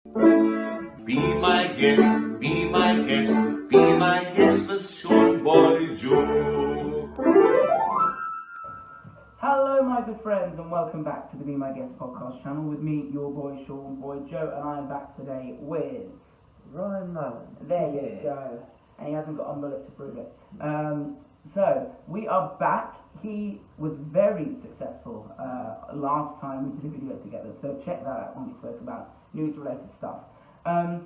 Be my guest, be my guest, be my guest with Sean Boy Joe. Hello, my good friends, and welcome back to the Be My Guest podcast channel with me, your boy Sean Boy Joe, and I am back today with Ryan Mullen. There you go, and he hasn't got a mullet to prove it. So we are back. He was very successful last time we did a video together, so check that out when we spoke about news-related stuff. I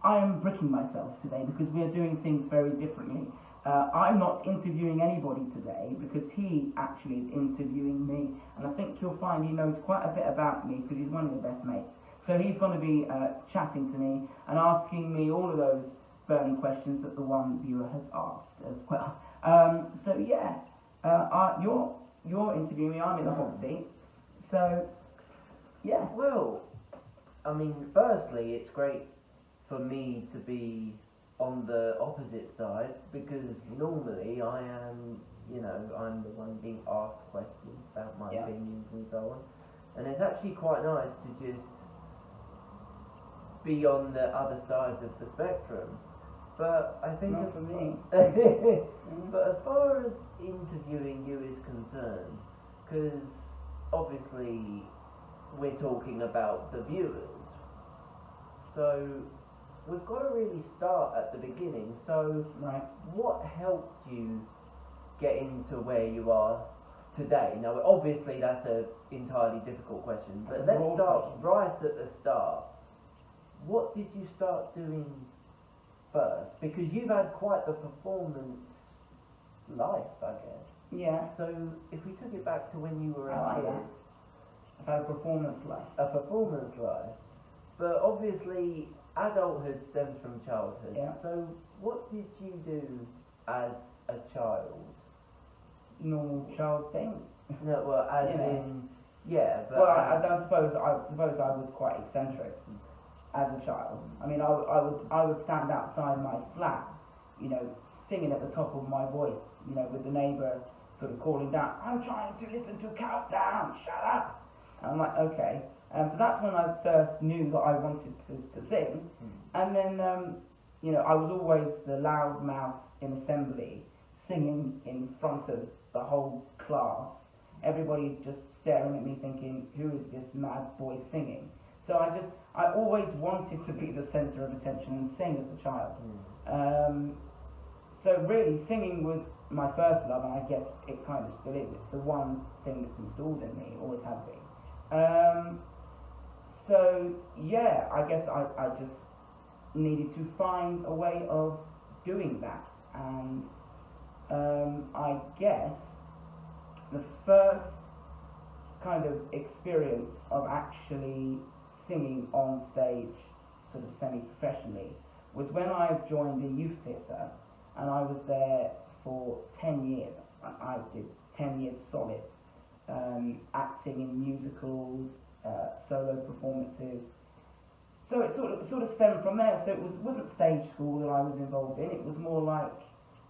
am bricking myself today because we are doing things very differently. I'm not interviewing anybody today because he actually is interviewing me, and I think you'll find he knows quite a bit about me because he's one of your best mates. So he's going to be chatting to me and asking me all of those burning questions that the one viewer has asked as well. So yeah, you're interviewing me. I'm in the hot seat. So yeah. Well, I mean, firstly, it's great for me to be on the opposite side because normally I am, I'm the one being asked questions about my opinions and so on. And it's actually quite nice to just be on the other side of the spectrum. But I think Not for me. But as far as interviewing you is concerned, because obviously we're talking about the viewers, so we've got to really start at the beginning. So, what helped you get into where you are today? Now, obviously that's an entirely difficult question, but let's start right at the start. What did you start doing first? Because you've had quite the performance life, I guess. Yeah. So, if we took it back to when you were a like kid, that. I've had a performance life. a performance life, but obviously adulthood stems from childhood. Yeah. So what did you do as a child? Normal child thing. No, well, as You know. in, yeah, but Well, I suppose I was quite eccentric as a child. I mean, I would stand outside my flat, singing at the top of my voice, with the neighbour sort of calling down, "I'm trying to listen to Countdown, shut up!" And I'm like, okay. So that's when I first knew that I wanted to sing. And then, I was always the loud mouth in assembly, singing in front of the whole class. Everybody just staring at me thinking, who is this mad boy singing? So I always wanted to be the centre of attention and sing as a child. So really, singing was my first love, and I guess it kind of still is. It's the one thing that's installed in me, always has been. So yeah, I guess I just needed to find a way of doing that, and I guess the first kind of experience of actually singing on stage, sort of semi-professionally, was when I joined the youth theatre, and I was there for 10 years. I did 10 years solid, acting in musicals, solo performances. So it sort of stemmed from there. So it wasn't stage school that I was involved in. It was more like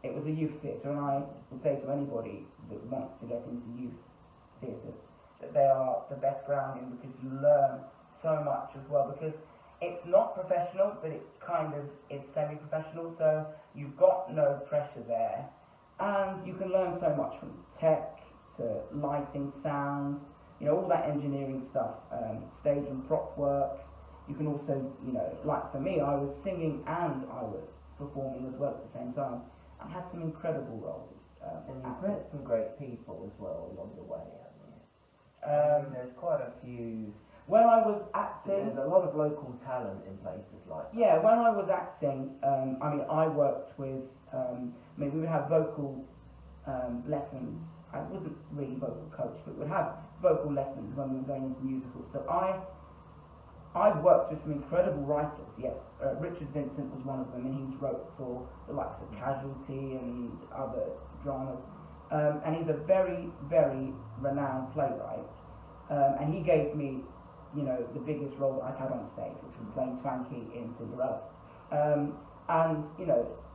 it was a youth theatre, and I would say to anybody that wants to get into youth theatres that they are the best grounding because you learn so much as well. Because it's not professional, but it's semi-professional. So you've got no pressure there, and you can learn so much from tech to lighting, sound, all that engineering stuff, stage and prop work. You can also, like for me, I was singing and I was performing as well at the same time. I had some incredible roles. And you've met some great people as well along the way, haven't you? There's quite a few. When I was acting, there's a lot of local talent in places like that. Yeah, when I was acting, I worked with, we would have vocal lessons. I wasn't really vocal coach, but we'd have vocal lessons when we were going into musicals. So I worked with some incredible writers, yes. Richard Vincent was one of them, and he wrote for the likes of Casualty and other dramas. And he's a very, very renowned playwright. And he gave me, the biggest role that I've had on stage, which was playing Twanky in Cinderella. And,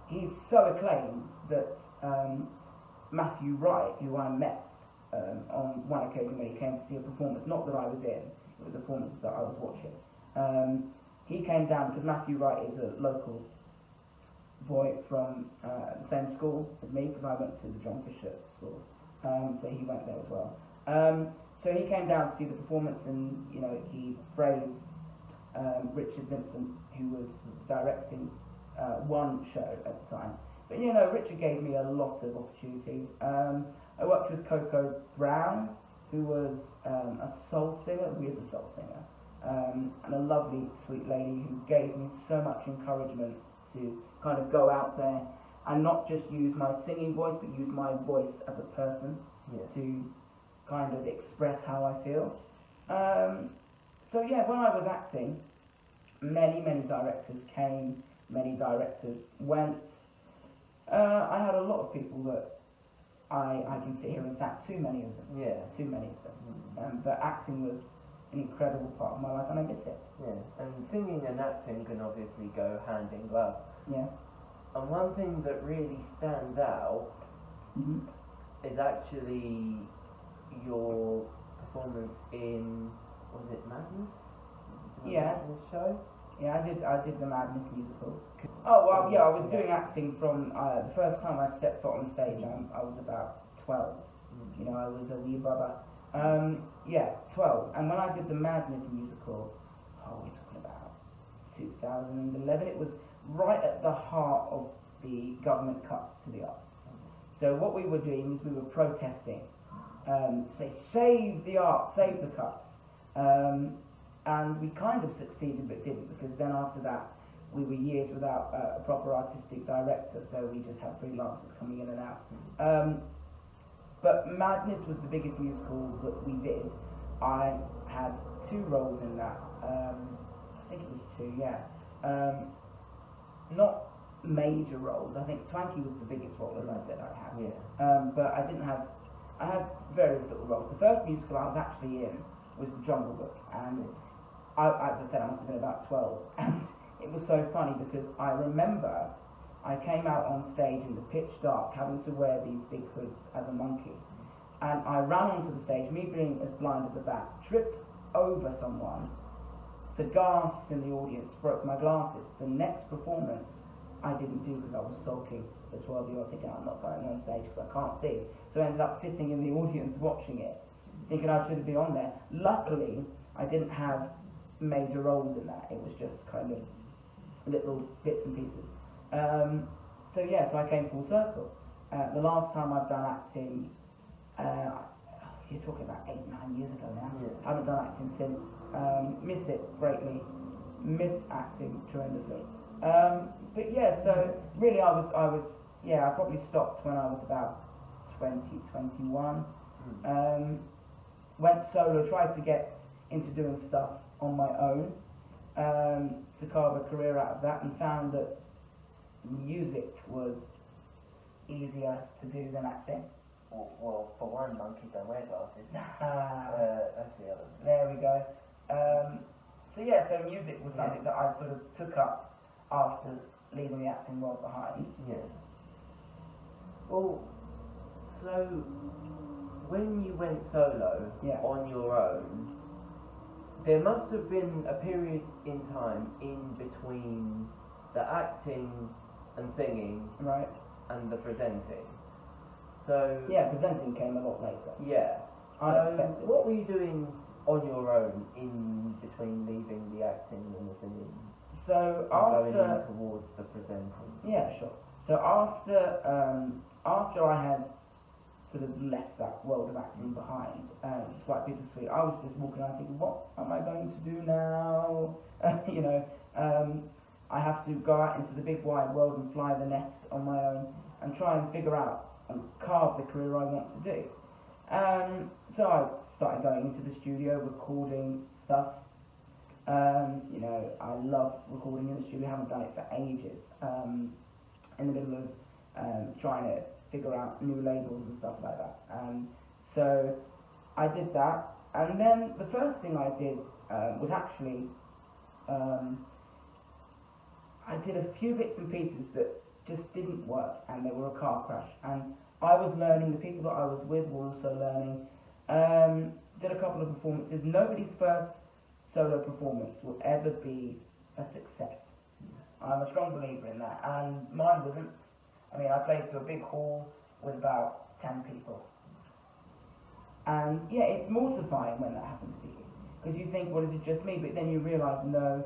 he's so acclaimed that Matthew Wright, who I met on one occasion when he came to see a performance, not that I was in, it was a performance that I was watching, He came down because Matthew Wright is a local boy from the same school as me, because I went to the John Fisher school, so he went there as well. So he came down to see the performance, and he praised Richard Vincent, who was directing one show at the time. But Richard gave me a lot of opportunities. I worked with Coco Brown, who was a soul singer, weird soul singer, and a lovely, sweet lady who gave me so much encouragement to kind of go out there and not just use my singing voice, but use my voice as a person to kind of express how I feel. So yeah, when I was acting, many directors came, many directors went. I had a lot of people that I can sit here and thank, too many of them. Yeah. Too many of them. But acting was an incredible part of my life, and I miss it. Yeah. And singing and acting can obviously go hand in glove. Yeah. And one thing that really stands out Mhm. is actually your performance in, was it Madness? Yeah. Madness show? Yeah, I did the Madness musical. Oh well, yeah, I was doing acting from the first time I stepped foot on stage. I was about 12. I was a wee bubba. 12. And when I did the Madness musical, we're talking about 2011. It was right at the heart of the government cuts to the arts. So what we were doing is we were protesting, say save the arts, save the cuts. And we kind of succeeded but didn't, because then after that we were years without a proper artistic director, so we just had freelancers coming in and out. But Madness was the biggest musical that we did. I had 2 roles in that. I think it was 2, yeah. Not major roles. I think Twanky was the biggest role, as I said I had. Yeah. But I had various little roles. The first musical I was actually in was The Jungle Book, and as I said, I must have been about 12, and it was so funny because I remember I came out on stage in the pitch dark, having to wear these big hoods as a monkey, and I ran onto the stage, me being as blind as a bat, tripped over someone, gasps in the audience, broke my glasses. The next performance I didn't do because I was sulking for 12-year-old, thinking I'm not going on stage because I can't see, so I ended up sitting in the audience watching it, thinking I should have been on there. Luckily, I didn't have major roles in that. It was just kind of little bits and pieces. So I came full circle. The last time I've done acting, you're talking about 8-9 years ago now. Yeah. I haven't done acting since. Miss it greatly. Miss acting tremendously. So really I probably stopped when I was about 20, 21. Went solo, tried to get into doing stuff on my own, to carve a career out of that, and found that music was easier to do than acting. Well, for one, monkeys don't wear glasses. That's the other. There we go. So music was something that I sort of took up after leaving the acting world behind. Yeah. Well, so when you went solo on your own, there must have been a period in time in between the acting and singing, right, and the presenting. So presenting came a lot later. Yeah. Unexpected. What were you doing on your own in between leaving the acting and the singing? So going after in towards the presenting. Yeah, sure. So after I had sort of left that world of acting behind, it's quite bittersweet. I was just walking around thinking, what am I going to do now? I have to go out into the big wide world and fly the nest on my own and try and figure out and carve the career I want to do. So I started going into the studio, recording stuff. I love recording in the studio. I haven't done it for ages. In the middle of trying to figure out new labels and stuff like that. So I did that, and then the first thing I did was actually I did a few bits and pieces that just didn't work, and they were a car crash. And I was learning, the people that I was with were also learning. Did a couple of performances. Nobody's first solo performance will ever be a success. I'm a strong believer in that, and mine wasn't. I mean, I played to a big hall with about 10 people. And yeah, it's mortifying when that happens to you, because you think, well, is it just me? But then you realise, no,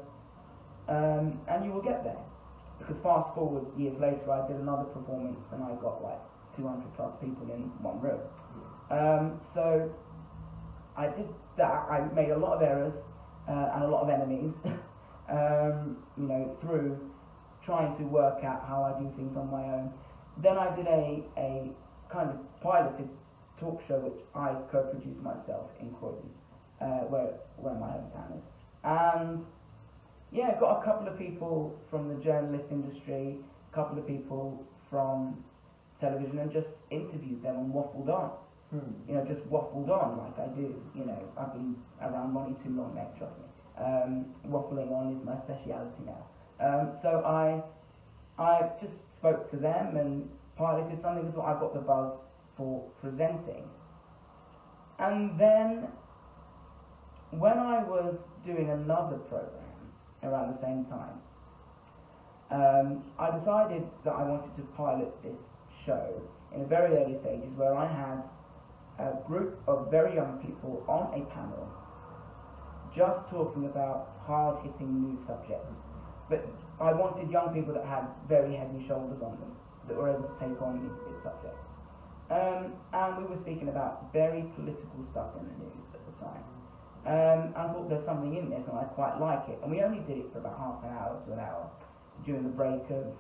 and you will get there. Because fast forward years later, I did another performance and I got like 200 plus people in one room. So I did that. I made a lot of errors and a lot of enemies, you know, through trying to work out how I do things on my own. Then I did a kind of piloted talk show which I co-produced myself in Croydon, where my hometown is. And yeah, got a couple of people from the journalist industry, a couple of people from television, and just interviewed them and waffled on. You know, just waffled on like I do. You know, I've been around money too long, mate, trust me. Waffling on is my speciality now. So I just spoke to them and piloted something until I got the buzz for presenting. And then when I was doing another program around the same time, I decided that I wanted to pilot this show in the very early stages, where I had a group of very young people on a panel just talking about hard-hitting news subjects. But I wanted young people that had very heavy shoulders on them, that were able to take on these subjects. And we were speaking about very political stuff in the news at the time. I thought there's something in this and I quite like it. And we only did it for about half an hour to an hour during the break of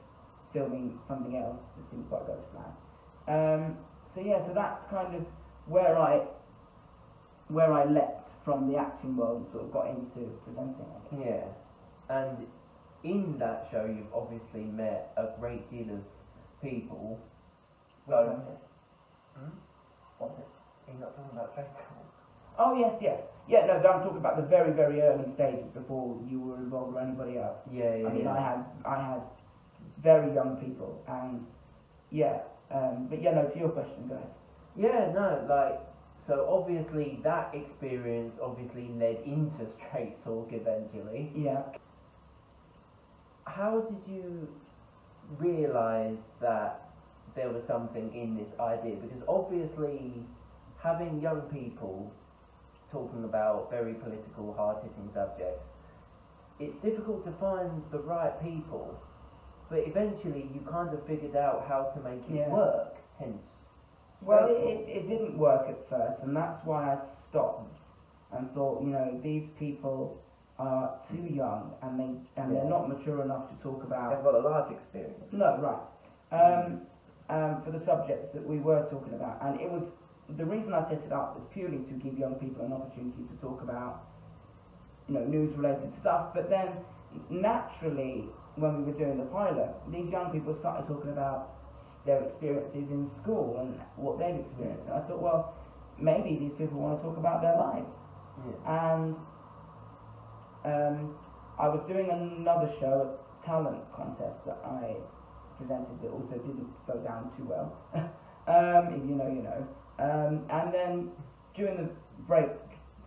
filming something else that didn't quite go to plan. So yeah, so that's kind of where I leapt from the acting world and sort of got into presenting, I guess. Yeah, and in that show you've obviously met a great deal of people. So, What's it? you're not talking about Drake? Oh yes, yeah. Yeah, no, I'm talking about the very, very early stages before you were involved or anybody else. Yeah, yeah. I mean, yeah. I had very young people, and yeah, but yeah, no, to your question, go ahead. Yeah, no, like, so obviously that experience obviously led into Straight Talk eventually. Yeah. How did you realise that there was something in this idea? Because obviously having young people talking about very political, hard-hitting subjects, it's difficult to find the right people, but eventually you kind of figured out how to make it work, hence. Well, it didn't work at first, and that's why I stopped and thought, you know, these people are too young and they're not mature enough to talk about. They've got a life experience. No, right. For the subjects that we were talking about, and it was the reason I set it up was purely to give young people an opportunity to talk about, you know, news-related stuff. But then, naturally, when we were doing the pilot, these young people started talking about their experiences in school and what they've experienced. And I thought, well, maybe these people want to talk about their lives. And I was doing another show, a talent contest that I presented that also didn't go down too well. If you know, you know. And then during the break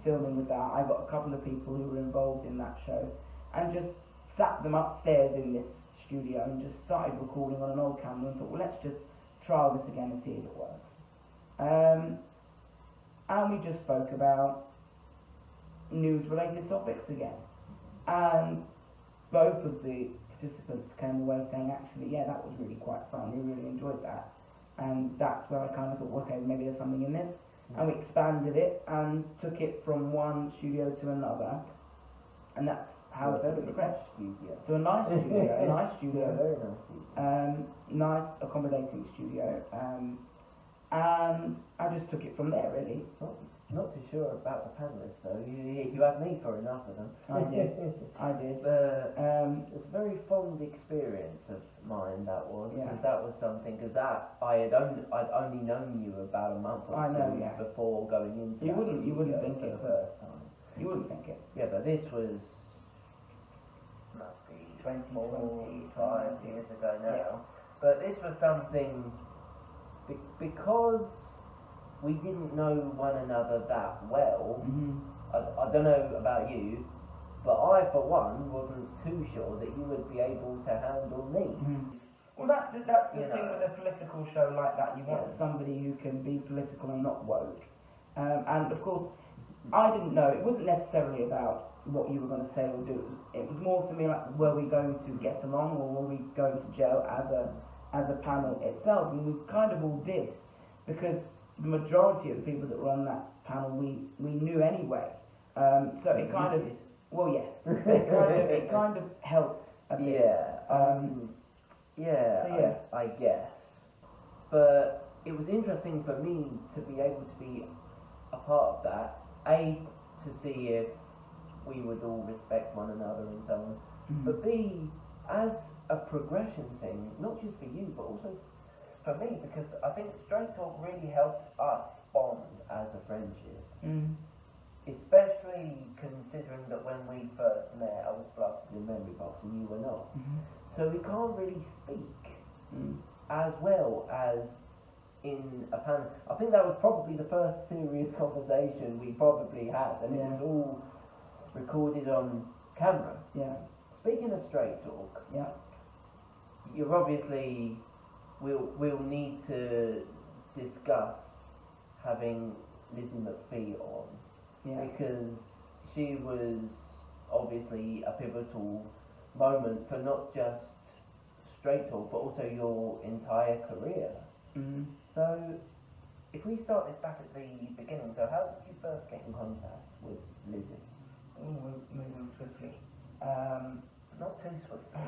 filming with that, I got a couple of people who were involved in that show and just sat them upstairs in this studio and just started recording on an old camera and thought, well, let's just trial this again and see if it works. And we just spoke about news-related topics again. And both of the participants came away saying, actually, yeah, that was really quite fun, we really enjoyed that. And that's where I kind of thought, okay, maybe there's something in this. And we expanded it and took it from one studio to another. And that's how it's progressed. So a nice studio, Very nice studio. Nice accommodating studio. And I just took it from there, really. Not too sure about the panelists though. You had me for enough of them. I did. It's a very fond experience of mine, that was. Yeah. Because that was something, because that, I'd only known you about a month or two before going into You that wouldn't studio think for it. the first time. You wouldn't think it. Yeah, but this was, must be 25 years ago now. Yeah. But this was something, because we didn't know one another that well. Mm-hmm. I don't know about you, But I, for one, wasn't too sure that you would be able to handle me. Well, that's the You thing know. with a political show like that. You want Yeah. somebody who can be political and not woke. And of course, I didn't know. It wasn't necessarily about what you were going to say or do. It was more for me like, were we going to get along, or were we going to gel as a panel itself? And we kind of all did, because the majority of the people that were on that panel we knew anyway. So it kind of, well, yes, it kind of helped a bit. Yeah. I guess. But it was interesting for me to be able to be a part of that. A, to see if we would all respect one another and so on. But B, as a progression thing, not just for you, but also for me, because I think Straight Talk really helped us bond as a friendship. Especially considering that when we first met, I was blasted in memory box and you were not. So we can't really speak as well as in a panel. I think that was probably the first serious conversation we probably had, and it was all recorded on camera. Yeah. Speaking of Straight Talk, Yeah. you're obviously we'll need to discuss having Lizzie McPhee on. Yeah. Because she was obviously a pivotal moment for not just Straight Talk, but also your entire career. So, if we start this back at the beginning, so how did you first get in contact with Lizzie? Moving swiftly. Not too swiftly.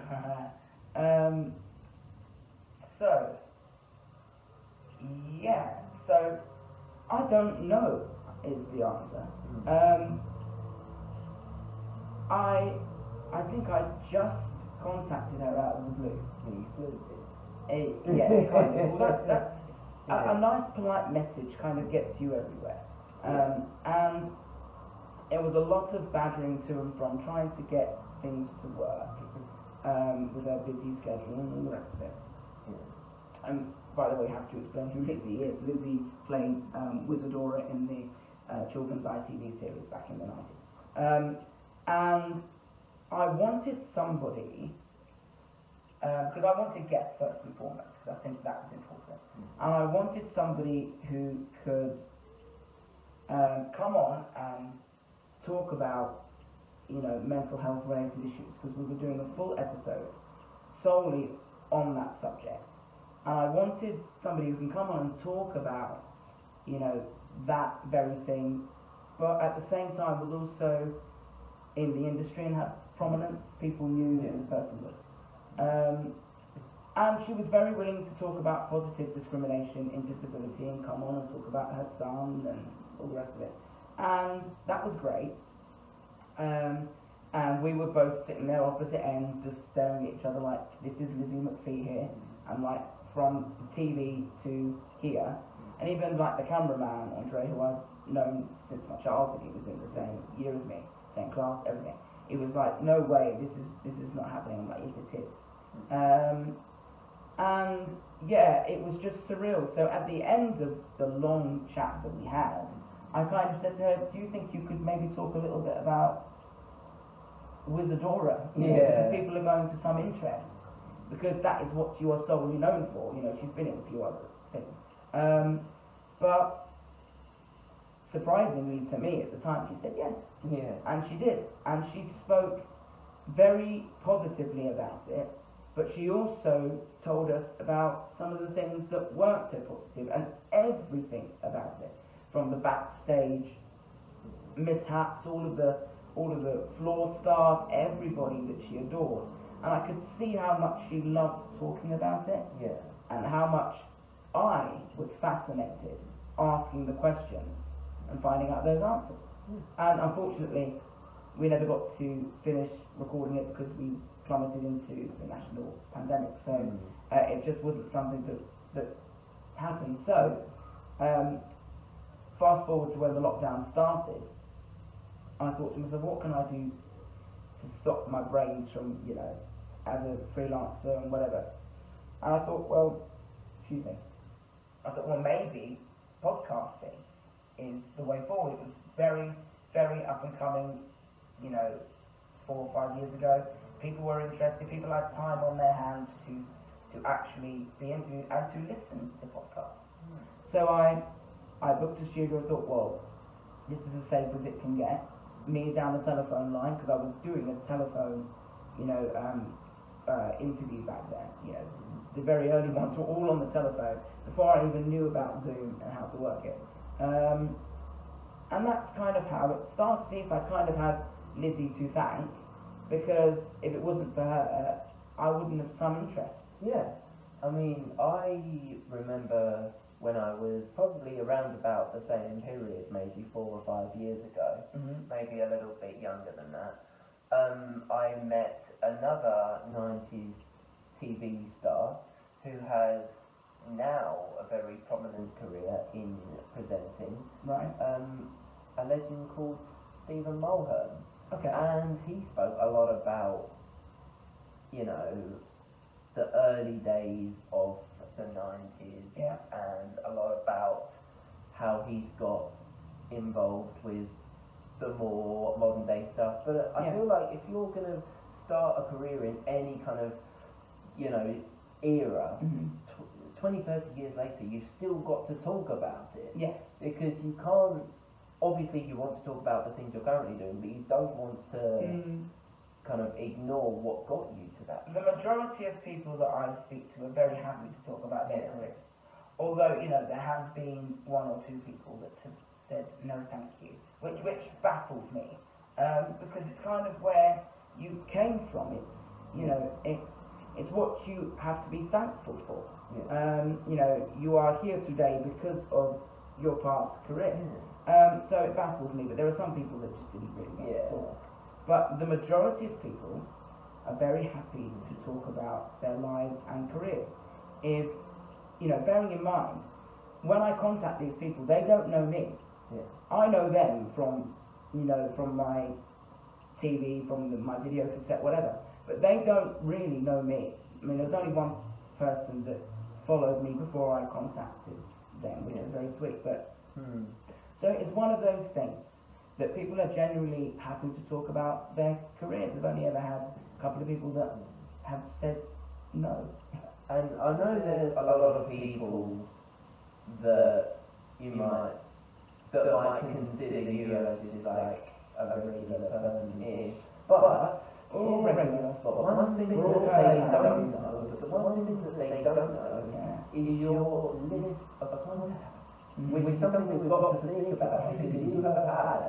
So, yeah. So, I don't know is the answer. I think I just contacted her out of the blue. You flew it. Yeah, kind of. Well, that's a nice, polite message kind of gets you everywhere. And it was a lot of badgering to and from, trying to get things to work with her busy schedule and all the rest of it. And by the way, I have to explain who Lizzie is. Lizzie played Wizardora in the children's ITV series back in the 90s. And I wanted somebody, because I wanted guests first and foremost, because I think that was important. And I wanted somebody who could come on and talk about, mental health related issues, because we were doing a full episode solely on that subject. And I wanted somebody who can come on and talk about, that very thing, but at the same time was also in the industry and had prominence. People knew who this person was. And she was very willing to talk about positive discrimination in disability and come on and talk about her son and all the rest of it. And that was great. And we were both sitting there opposite ends, just staring at each other like, this is Lizzie McPhee here, and like from TV to here. And even like the cameraman, Andre, who I've known since my childhood, he was in the same year as me, same class, everything. It was like, no way, this is not happening. I'm like, yes, it is. And yeah, it was just surreal. So at the end of the long chat that we had, I kind of said to her, do you think you could maybe talk a little bit about Wizardora? Because people are going to some interest. Because that is what you are solely known for. She's been in a few other things. But surprisingly to me at the time, she said yes. Yeah. And she did. And she spoke very positively about it. But she also told us about some of the things that weren't so positive, and everything about it, from the backstage mishaps, all of the floor staff, everybody that she adored. And I could see how much she loved talking about it, and how much I was fascinated asking the questions and finding out those answers. And unfortunately, we never got to finish recording it because we plummeted into the national pandemic. So it just wasn't something that happened. So fast forward to when the lockdown started, I thought to myself, what can I do to stop my brains from, as a freelancer and whatever. And I thought, well, maybe podcasting is the way forward. It was very, very up and coming, 4 or 5 years ago. People were interested, people had time on their hands to actually be interviewed and to listen to podcasts. So I booked a studio and thought, well, this is as safe as it can get. Me down the telephone line, because I was doing a telephone, interview back then. The very early ones were all on the telephone before I even knew about Zoom and how to work it. And that's kind of how it started. I kind of had Lizzie to thank, because if it wasn't for her, I wouldn't have some interest. Yeah, I mean, I remember when I was probably around about the same period, maybe 4 or 5 years ago, maybe a little bit younger than that, I met another 90s TV star who has now a very prominent career in presenting, Right. a legend called Stephen Mulhern. Okay. And he spoke a lot about, the early days of the 90s, Yeah. and a lot about how he's got involved with the more modern day stuff. But I Yeah. feel like if you're going to start a career in any kind of, era, 20, 30 years later, you've still got to talk about it. Yes. Because you can't, obviously you want to talk about the things you're currently doing, but you don't want to kind of ignore what got you to that. The majority of people that I speak to are very happy to talk about their careers. Although, there have been 1 or 2 people that have said no thank you, which baffles me, because it's kind of where you came from. It's what you have to be thankful for. Yeah. You are here today because of your past career. So it baffles me, but there are some people that just didn't really want to talk. But the majority of people are very happy to talk about their lives and careers. If, bearing in mind, when I contact these people, they don't know me. Yeah. I know them from my TV, from my video cassette, whatever. But they don't really know me. I mean, there's only one person that followed me before I contacted them, which is very sweet. But so it's one of those things that people are genuinely happy to talk about their careers. I've only ever had a couple of people that have said no. And I know there's a lot of people that might consider you as like a regular person-ish, but one thing that they don't know, is your list of contacts, which is something we've got to think about, because you have had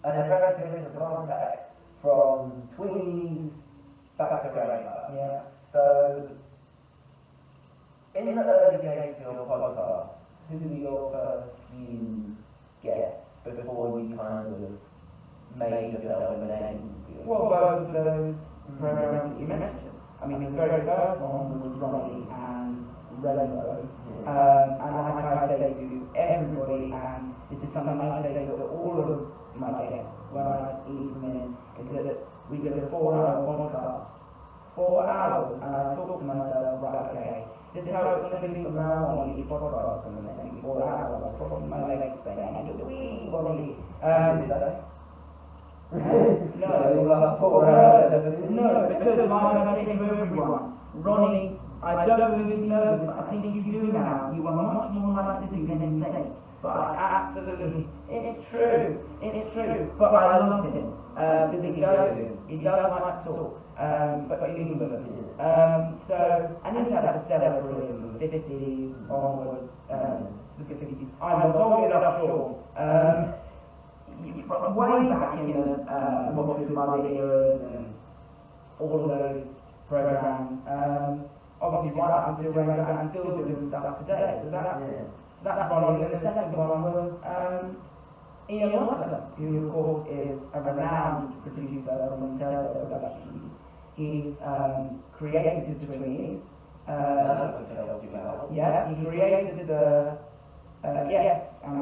an impressive list of contacts from tweens back to grandpa. Yeah. So, in the early days of your podcast, who were your first few guests before you kind of made yourself a name? Well, both of those programs that you mentioned. I mean, the very first one was Ronnie and Rainbow. And like I say to everybody, and this is something I say to all of my guests when I leave them in, is that we did a 4-hour podcast. 4 hours, and I thought to myself, right, okay, this is how it's going to be from now on. Each podcast and then maybe 4 hours. I put on my legs saying, and wee, Ronnie. No, because my message to everyone, Ronnie, I don't really know, but I think if you do now, you are much more likely to get in shape. But I absolutely, it's true, but I love him, because he does like to talk, but in England. So, and he's had a stellar career from the 50s onwards, the 50s. I'm long enough sure. Way back in the What's With Mother eras and all of those programs, obviously right up until Rainbow, and still doing stuff today. So that's Ronnie. And the second one was Ian Watson, who of course is a renowned producer from Telso Productions. He's created the Twinnies. Yeah, he created the yes, and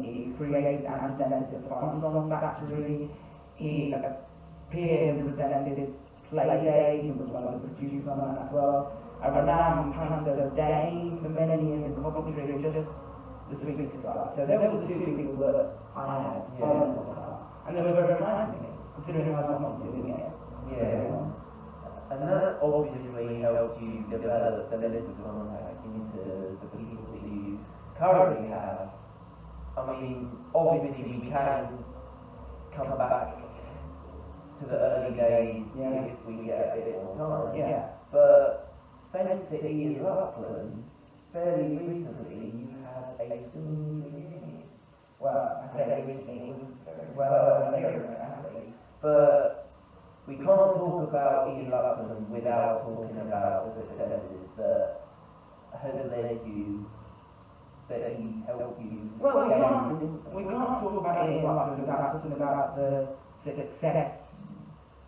he created and presented the Farmstrong Factory. He appeared and presented Playday. He was one of the producers on that as well. A renowned Panto Dane for many years in Coventry, just the Sweet Society. So there were the two people that I had on the podcast, and they were very kind to me, considering I was not doing it. Yeah. And that obviously helped you develop the little contact into the people that you currently have. I mean, obviously we can come back to the early days if we get a bit more time. Yeah. But thanks to Ian Upland, fairly recently you had a singing reunion. Well, I say recently, it was very well later, actually. But we can't talk about Ian Upland without talking about the successes that has led you, that he helped you. Well, we gain. can't talk about Ian Watson without talking about the success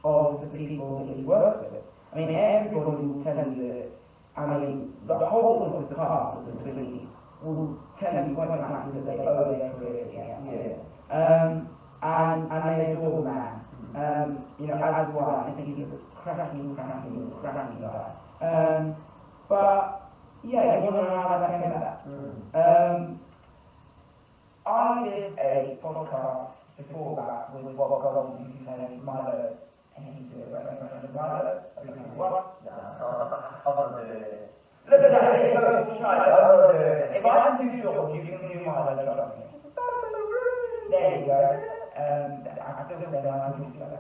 of the people that he works with. I mean, everybody will tell you that, I mean, the whole of the cast of the Tweenies will tell you quite frankly that they owe their career to him. Yeah. And they adore the man. You know, as well, I think he's a cracking guy. But, yeah, you want to know how that came about? I did a podcast before that with Bob Goldman, who's named Milo, and he did a reference to Milo. What? No, I'm not doing it. Look at that, if I'm too short, you can do Milo, trust me. There you go. I still think I'm too slow.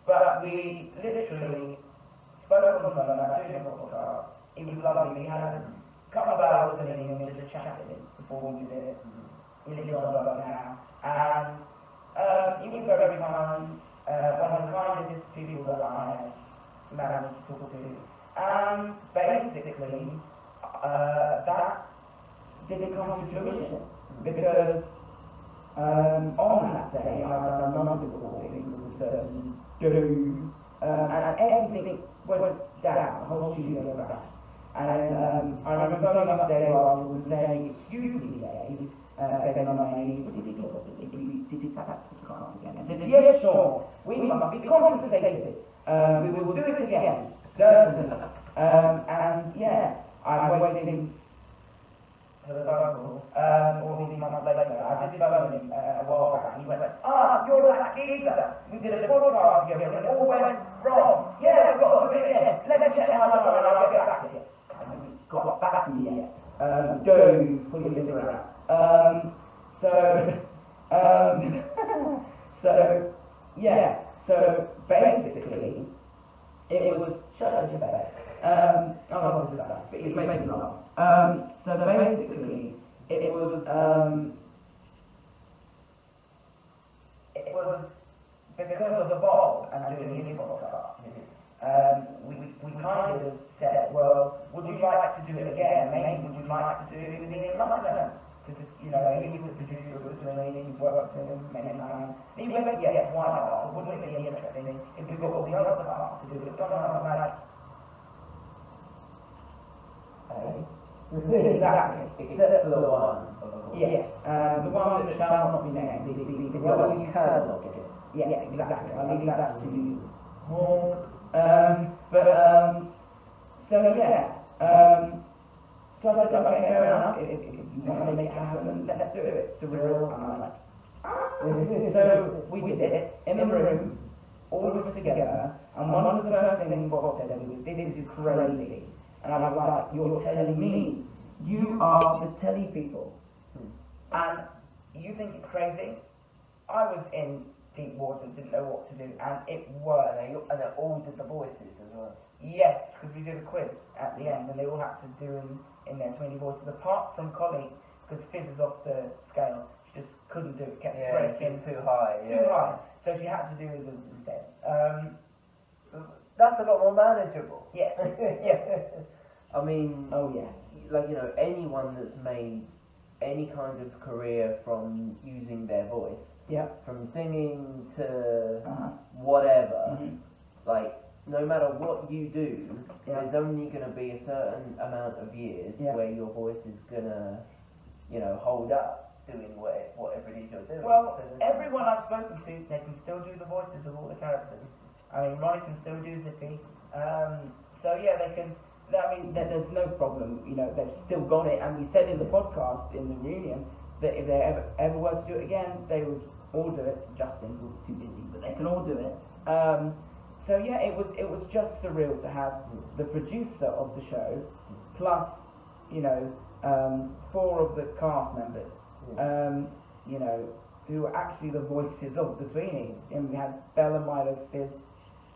But we literally spoke on the phone about doing a podcast. It was lovely. We had a couple of hours in it and just chatted before we did it. We live on about now. And it was very kind. One of the kindest people that I managed to talk to. And basically, that didn't come to fruition because on that day I had done another recording with a certain dude, and everything went down, the whole studio went down. And I remember phoning up Dave afterwards and saying, excuse me Dave, begging on my knees, did you that again? I said, yes, sure, we must be compensated. We will do it again, certainly. And yeah, I'm waiting for the phone call, all these months later. I did phone him a while back, and he went, you're that geezer. We did a podcast together, and it all went wrong. Yeah, we've got to do it again. Let me check my number, and I'll get back to you. I haven't got back to you yet. Don't put your finger out. So, yeah, so basically, it was, shut up your face. But it's made me laugh. So basically, it was because of the Bob and doing his podcast. We kind of said, well, would you like to do it again? Maybe would you like to do it with Ian London? Because, you know, he was the producer of it, he's worked with him many times. And he went, yes, why not? Wouldn't it be interesting if we got all the other parts to do it? Something like exactly. Except for the one. Yes, the one that shall not be named. The one you cannot get. Yeah, exactly. I'll leave that to you. So I said, okay, fair enough. If you want to make it happen, let's do it. Surreal. And I'm like, So we did it in the room, all of us together. And one of the first things Bob said was, "This is crazy." And I was like, "You're telling me? You are the telly people, and you think it's crazy?" I was in deep water, didn't know what to do, and it worked. And they all did the voices as well. Yes, because we did a quiz at the end, and they all had to do in their 20 voices, apart from Collie, because Fizz is off the scale. She just couldn't do it, kept breaking too high. too high, so she had to do it instead. That's a lot more manageable. Yeah, yeah. I mean, Oh yeah. like, you know, anyone that's made any kind of career from using their voice, Yeah. from singing to Uh-huh. whatever, Mhm. like, no matter what you do, Yeah. there's only going to be a certain amount of years Yeah. where your voice is going to, you know, hold up doing whatever it is you're doing. Well, So there's- everyone I've spoken to, they can still do the voices of all the characters. I mean, Ronnie can still do Zippy. So yeah, they can I mean, there's no problem. You know, they've still got it, and we said in the podcast in the reunion that if they ever were to do it again, they would all do it. Justin was too busy, but they can all do it. So yeah, it was just surreal to have the producer of the show, plus, you know, 4 of the cast members, you know, who were actually the voices of the Tweenies. And we had Bella, Milo, Fizz,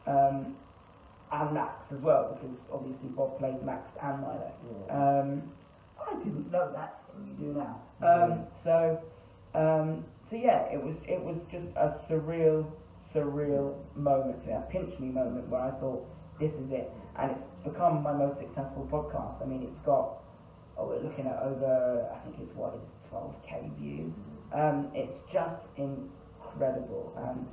and Max as well, because obviously Bob played Max and Milo. I didn't know that, and you do now. So yeah, it was just a surreal moment, a pinch me moment where I thought, this is it, and it's become my most successful podcast. I mean, it's got, we're looking at over, I think it's 12k views. It's just incredible, and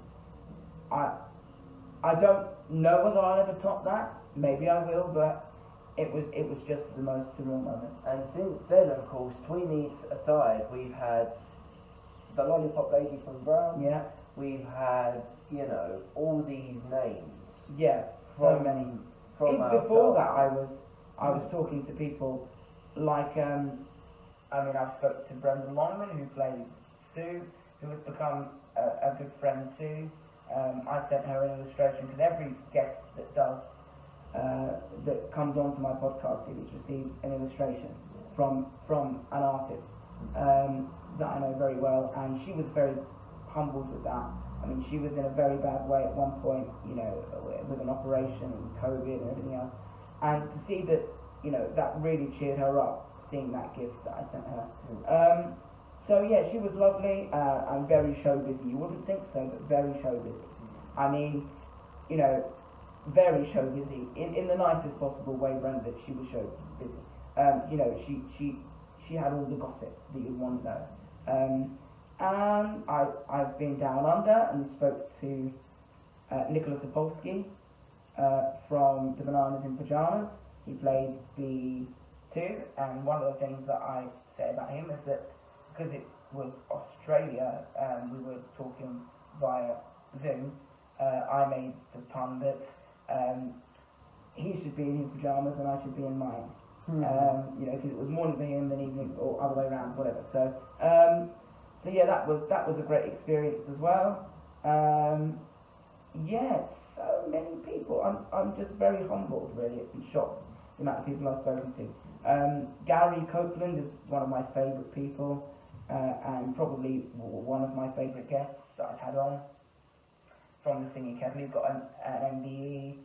I don't know whether I'll ever top that. Maybe I will, but it was just the most surreal moment. And since then, of course, Tweenies aside, we've had the Lollipop Lady from Brown. Yeah. We've had, you know, all these names. Yeah. So many. Even before that, I was talking to people like I spoke to Brenda Longman, who played Sue, who has become a good friend too. I sent her an illustration, because every guest that comes onto my podcast series receives an illustration from an artist that I know very well, and she was very humbled with that. I mean, she was in a very bad way at one point, you know, with an operation and COVID and everything else, and to see that, you know, that really cheered her up, seeing that gift that I sent her. So yeah, she was lovely, and very show busy. You wouldn't think so, but very show busy. I mean, you know, very show busy in the nicest possible way. Brenda, she was show busy. You know, she had all the gossip that you'd want to know. And I've been down under and spoke to Nicholas Sapolsky from The Bananas in Pyjamas. He played B2, and one of the things that I say about him is that because it was Australia and we were talking via Zoom, I made the pun that he should be in his pyjamas and I should be in mine. You know, because it was morning for him and evening, or other way around, whatever. So yeah, that was a great experience as well. Yeah, so many people. I'm just very humbled, really, and shocked the amount of people I've spoken to. Gary Copeland is one of my favourite people, and probably one of my favourite guests that I've had on from the Singing Kettle. He's got an MBE,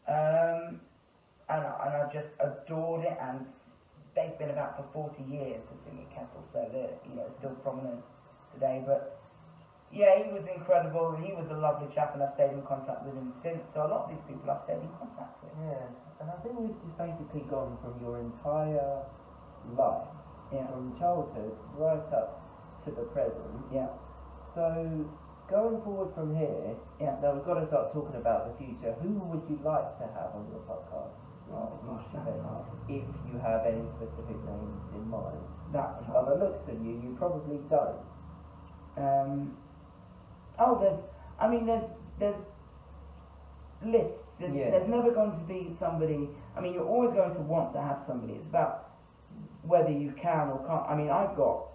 and I just adored it, and they've been about for 40 years, the Singing Kettle, so they're, you know, still prominent today. But yeah, he was incredible, and he was a lovely chap, and I've stayed in contact with him since. So a lot of these people I've stayed in contact with. Yeah, and I think we've just basically gone from your entire life, from childhood right up to the present. Yeah. So going forward from here, now we've got to start talking about the future. Who would you like to have on your podcast? Oh gosh, that's hard. If you have any specific names in mind. That's By hard. the looks of you, you probably don't. There's lists. There's never going to be somebody. I mean, you're always going to want to have somebody. It's about whether you can or can't. I mean, I've got,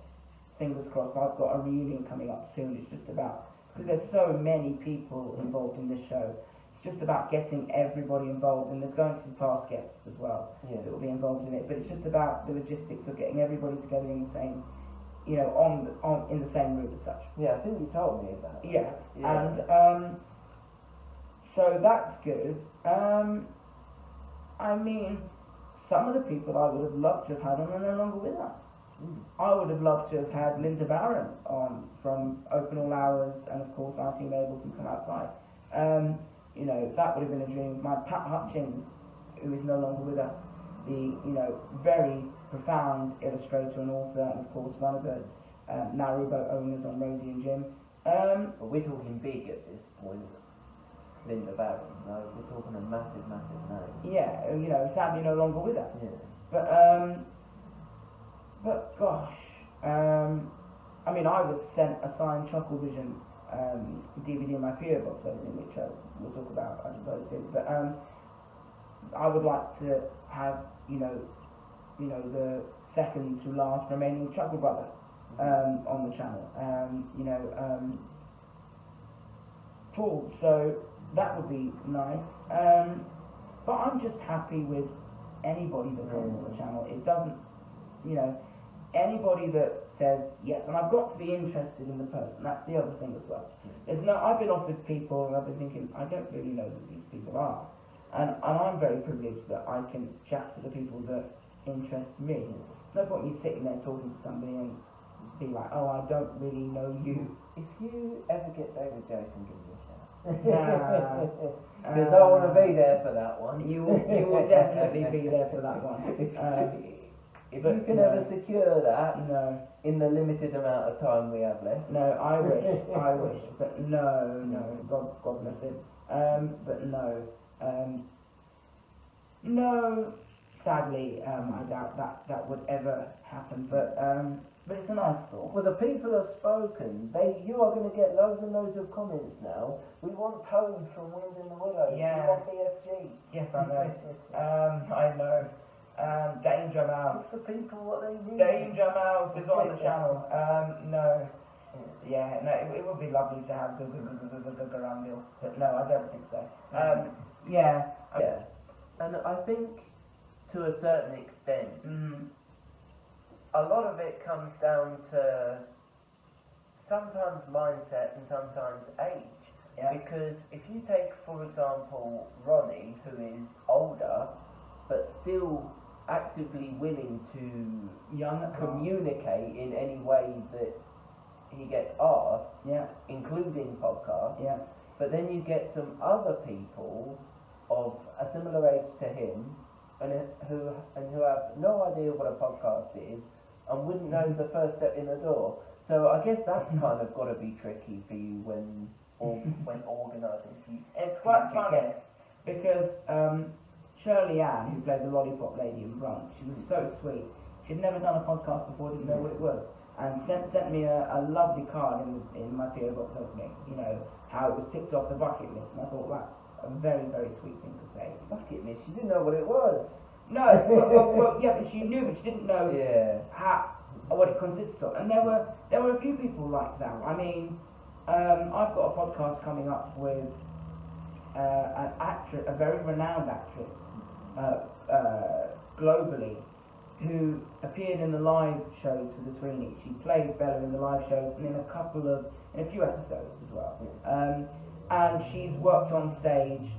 fingers crossed, I've got a reunion coming up soon. It's just about, because there's so many people involved in this show. It's just about getting everybody involved, and there's going to be past guests as well that will be involved in it. But it's just about the logistics of getting everybody together in the same, you know, in the same room as such. Yeah, I think you told me about that. Yeah. And so that's good. I mean, some of the people I would have loved to have had on are no longer with us. I would have loved to have had Linda Barron on from Open All Hours, and of course Auntie Mabel from Come Outside. You know, that would have been a dream. My Pat Hutchins, who is no longer with us, the, you know, very profound illustrator and author, and of course one of the narrowboat owners on Rosie and Jim. But we're talking big at this point. Linda Barron, no, we're talking a massive, massive name. Yeah, you know, sadly no longer with us. Yeah. But gosh, I mean, I was sent a signed Chucklevision DVD in my PO box, which I will talk about, I suppose, soon. But I would like to have, the second to last remaining Chuckle Brother on the channel. Cool. So that would be nice. But I'm just happy with anybody that comes on the channel. It doesn't, anybody that says yes, and I've got to be interested in the person. That's the other thing as well. I've been offered people, and I've been thinking, I don't really know who these people are, and I'm very privileged that I can chat to the people that interest me. No point me sitting there talking to somebody and be like, oh, I don't really know you. If you ever get David Jason, give me a shout. Because I want to be there for that one. You will definitely be there for that one. If you can ever secure that No. in the limited amount of time we have left. No, I wish, but no, God bless him. But no, sadly, I doubt that would ever happen. But it's a nice thought. Well, the people have spoken. You are going to get loads and loads of comments now. We want Toad from Wind in the Willows. Yeah. We want BFG. Yes, I know. I know. Danger Mouse. Give the people what they need. Danger Mouse is on the channel. No. Yeah, no, it would be lovely to have Garandil, but no, I don't think so. Yeah. Yeah. And I think, to a certain extent, a lot of it comes down to sometimes mindset and sometimes age. Yeah. Because if you take, for example, Ronnie, who is older, but still actively willing to communicate in any way that he gets asked, including podcasts, but then you get some other people of a similar age to him and who have no idea what a podcast is and wouldn't know the first step in the door. So I guess that's kind of got to be tricky for you when organising. It's quite funny because Shirley Ann, who played the Lollipop Lady in Brunch, she was so sweet. She'd never done a podcast before, didn't know what it was, and sent me a lovely card in my PO box opening. How it was ticked off the bucket list, and I thought that's a very, very sweet thing to say. Bucket list? She didn't know what it was. No, well, yeah, but she knew, but she didn't know what it consisted of. And there were a few people like that. I mean, I've got a podcast coming up with an actress, a very renowned actress, globally, who appeared in the live shows for the Sweeney. She played Bella in the live shows and in a few episodes as well. And she's worked on stage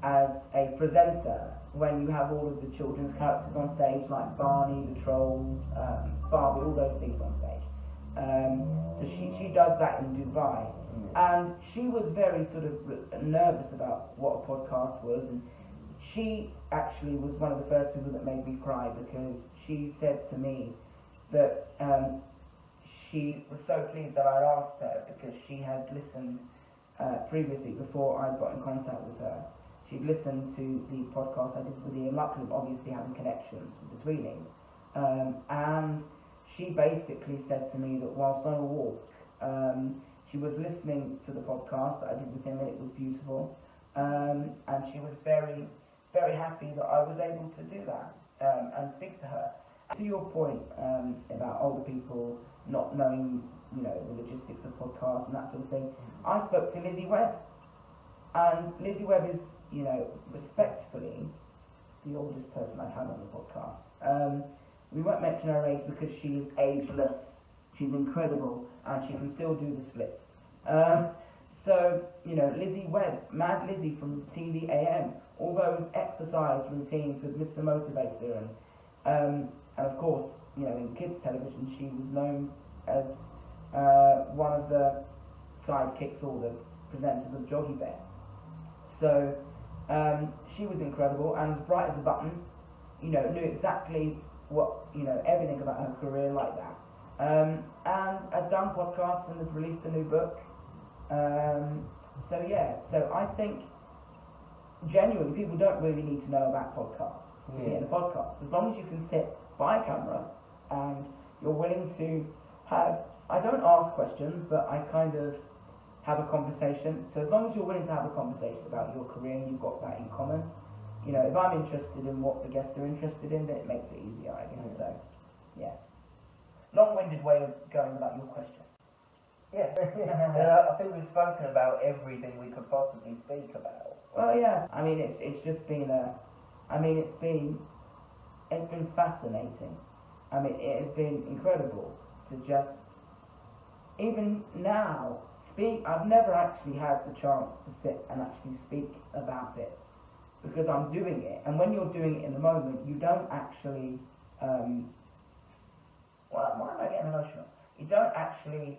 as a presenter when you have all of the children's characters on stage, like Barney, the Trolls, Barbie, all those things on stage. So she does that in Dubai. And she was very sort of nervous about what a podcast was, and she actually was one of the first people that made me cry, because she said to me that she was so pleased that I asked her, because she had listened previously, before I got in contact with her. She'd listened to the podcast I did with Ian Luckley, obviously having connections with the Tweenings, and she basically said to me that whilst on a walk, she was listening to the podcast that I did with him, and it was beautiful, and she was very, very happy that I was able to do that and speak to her. To your point about older people not knowing, the logistics of podcasts and that sort of thing, I spoke to Lizzie Webb, and Lizzie Webb is, respectfully, the oldest person I've had on the podcast. We won't mention her age because she is ageless. She's incredible, and she can still do the splits. So, Lizzie Webb, Mad Lizzie from TV AM, all those exercise routines with Mr. Motivator, and of course, in kids television, she was known as one of the sidekicks or the presenters of Joggy Bear. So, she was incredible and as bright as a button, knew exactly what, everything about her career like that. And has done podcasts and has released a new book. So I think genuinely people don't really need to know about podcasts to be in a podcast. As long as you can sit by a camera and you're willing to have, I don't ask questions, but I kind of have a conversation. So as long as you're willing to have a conversation about your career and you've got that in common, You know, if I'm interested in what the guests are interested in, then it makes it easier, I guess. So, yeah. Long-winded way of going about your question. Yeah. I think we've spoken about everything we could possibly speak about. Well, yeah. I mean, it's just been it's been fascinating. I mean, it has been incredible to just, even now, speak. I've never actually had the chance to sit and actually speak about it, because I'm doing it, and when you're doing it in the moment, you don't actually, why am I getting emotional? You don't actually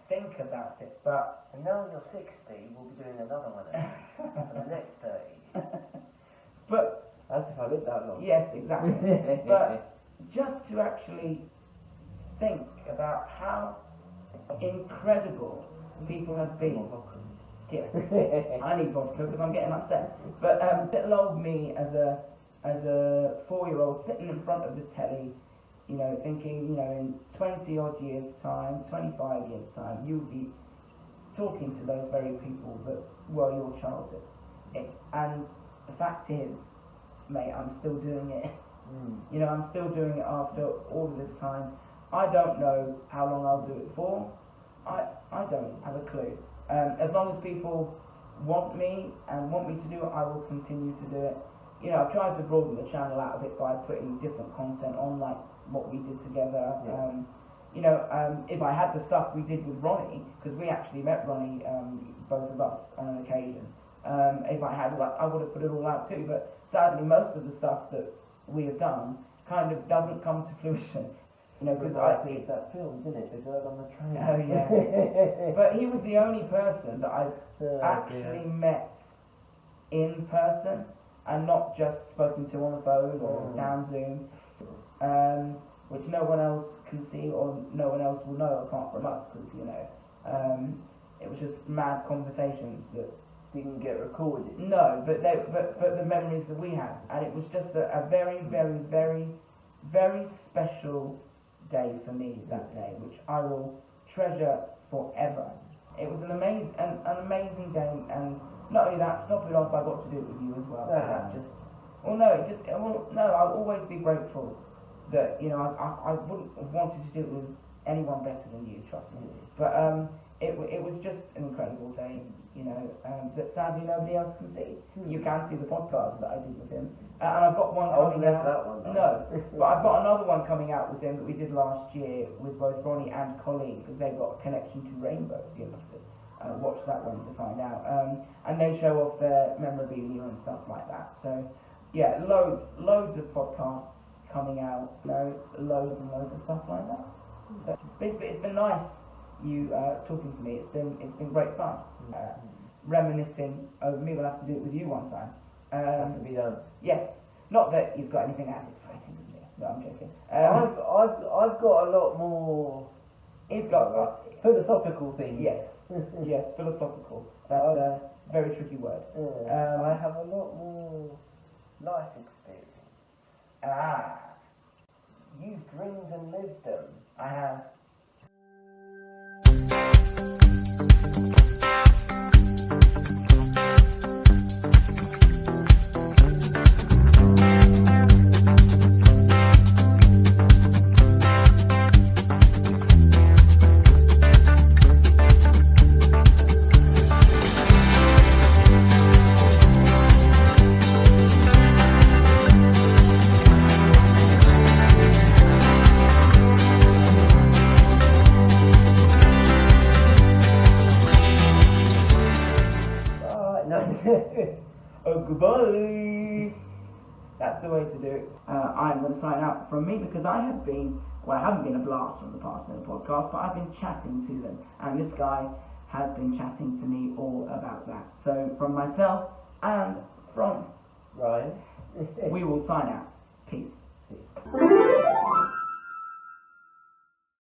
think about it, but... And now you're 60, we'll be doing another one for the next 30. But... That's if I live that long. Yes, exactly. But just to actually think about how incredible people have been. Yeah, I need vodka because I'm getting upset. But little old me as a 4-year-old sitting in front of the telly, you know, thinking, you know, in 20 odd years time, 25 years time, you'll be talking to those very people that were your childhood. And the fact is, mate, I'm still doing it. You know, I'm still doing it after all of this time. I don't know how long I'll do it for. I don't have a clue. As long as people want me and want me to do it, I will continue to do it. You know, I've tried to broaden the channel out a bit by putting different content on, like what we did together. Yeah. You know, if I had the stuff we did with Ronnie, because we actually met Ronnie, both of us, on an occasion. If I had, like, I would have put it all out too, but sadly most of the stuff that we have done kind of doesn't come to fruition. You know, because it's that film, isn't it? The Girl on the Train. Oh yeah. But he was the only person that I've actually met in person and not just spoken to on the phone or down Zoom, which no one else can see or no one else will know apart from us, because, you know, it was just mad conversations that didn't get recorded. No, but the memories that we had, and it was just a very, very, very, very special day for me that day, which I will treasure forever. It was an amazing day, and not only that, to top it off, I got to do it with you as well. I'll always be grateful that, you know, I wouldn't have wanted to do it with anyone better than you, trust me. But it was just an incredible day, you know, that sadly nobody else can see. You can see the podcast that I did with him, and I've got one coming out. That one, no, but I've got another one coming out with him that we did last year with both Ronnie and Colleen, because they've got a connection to Rainbow. You have to watch that one to find out, and they show off their memorabilia and stuff like that. So yeah, loads of podcasts coming out, you know, loads and loads of stuff like that. So basically, it's been nice you talking to me. It's been great fun. Reminiscing over me. We'll have to do it with you one time. Has to be done. Yes. Not that you've got anything as exciting as me. No, I'm joking. I've got a lot more. He's got philosophical things. Yes. Yes, philosophical. That's a very tricky word. I have a lot more life experience. You've dreamed and lived them. I have. Oh, goodbye. That's the way to do it. I'm going to sign out from me because I haven't been a blast from the past in the podcast, but I've been chatting to them, and this guy has been chatting to me all about that. So from myself and from Ryan, we will sign out. Peace.